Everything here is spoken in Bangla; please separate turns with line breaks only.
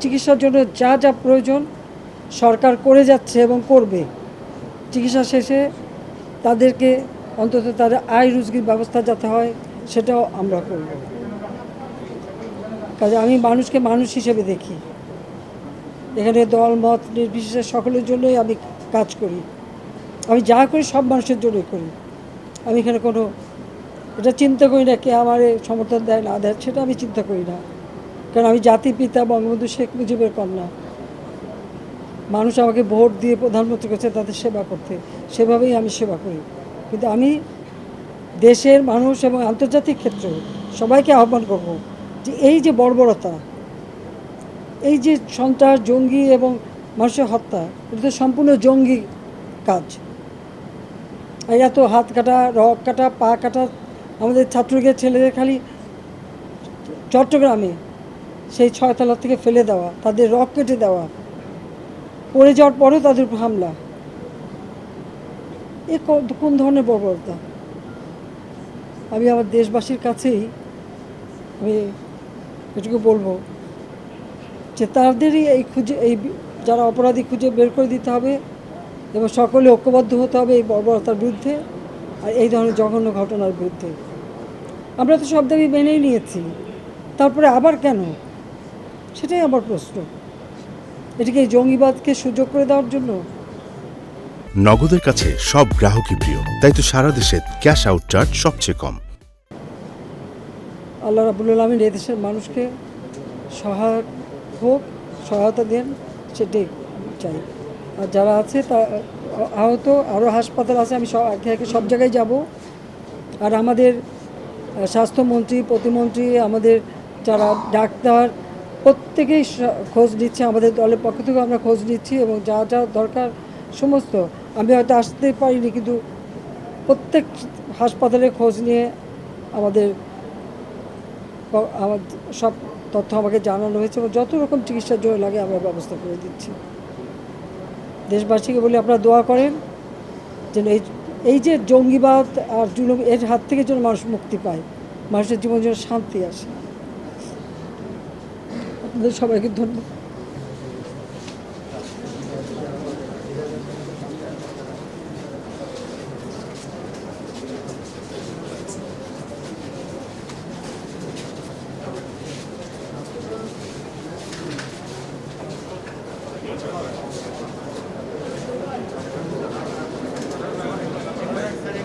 চিকিৎসার জন্য যা যা প্রয়োজন সরকার করে যাচ্ছে এবং করবে। চিকিৎসা শেষে তাদেরকে অন্তত তাদের আয় রুজির ব্যবস্থা যাতে হয় সেটাও আমরা করব। কাজে আমি মানুষকে মানুষ হিসেবে দেখি। এখানে দল মত নির্বিশেষে সকলের জন্যই আমি কাজ করি। আমি যা করি সব মানুষের জন্যই করি। আমি এখানে কোনো এটা চিন্তা করি না কে আমার সমর্থন দেয় না দেয়, সেটা আমি চিন্তা করি না। কারণ আমি জাতির পিতা বঙ্গবন্ধু শেখ মুজিবের কন্যা। মানুষ আমাকে ভোট দিয়ে প্রধানমন্ত্রী করেছে তাদের সেবা করতে, সেভাবেই আমি সেবা করি। কিন্তু আমি দেশের মানুষ এবং আন্তর্জাতিক ক্ষেত্রে সবাইকে আহ্বান করব যে এই যে বর্বরতা, এই যে সন্ত্রাস, জঙ্গি এবং মানুষের হত্যা, এটা তো সম্পূর্ণ জঙ্গি কাজ। আর এত হাত কাটা, রক কাটা, পা কাটা, আমাদের ছাত্রকে ছেলেদের খালি চট্টগ্রামে সেই 6 তলা থেকে ফেলে দেওয়া, তাদের রক কেটে দেওয়া, পড়ে যাওয়ার পরেও তাদের উপর হামলা, এ কোন ধরনের বর্বরতা? আমি আমার দেশবাসীর কাছেই আমি এটুকু বলবো যে তাদেরই এই যারা অপরাধী খুঁজে বের করে দিতে হবে এবং সকলে ঐক্যবদ্ধ হতে হবে এই বর্বরতার বিরুদ্ধে আর এই ধরনের জঘন্য ঘটনার বিরুদ্ধে। আমরা তো সব দাবি মেনেই নিয়েছি, তারপরে আবার কেন? সেটাই আমার প্রশ্ন। এটিকে জঙ্গিবাদকে সুযোগ করে দেওয়ার জন্য?
নগদের কাছে সব গ্রাহকই প্রিয়, তাই তো সারা দেশে ক্যাশ আউট চার্জ সবচেয়ে কম।
আল্লাহ রাব্বুল আলামিন এদেশের মানুষকে সহায়ক হোক, সহায়তা দেন, সেটাই চাই। আর যারা আছে তা আহত আরও হাসপাতাল আছে, আমি সব জায়গায় যাব। আর আমাদের স্বাস্থ্যমন্ত্রী, প্রতিমন্ত্রী, আমাদের যারা ডাক্তার প্রত্যেকেই খোঁজ নিচ্ছে, আমাদের দলের পক্ষ থেকেও আমরা খোঁজ নিচ্ছি এবং যা যা দরকার সমস্ত, আমি হয়তো আসতে পারিনি কিন্তু প্রত্যেক হাসপাতালে খোঁজ নিয়ে আমাদের সব তথ্য আমাকে জানানো হয়েছে এবং যত রকম চিকিৎসার জন্য লাগে আমরা ব্যবস্থা করে দিচ্ছি। দেশবাসীকে বলি আপনারা দোয়া করেন যেন এই যে জঙ্গিবাদ আর জুলুম এর হাত থেকে যেন মানুষ মুক্তি পায়, মানুষের জীবন যেন শান্তি আসে। আপনাদের সবাইকে ধন্যবাদ।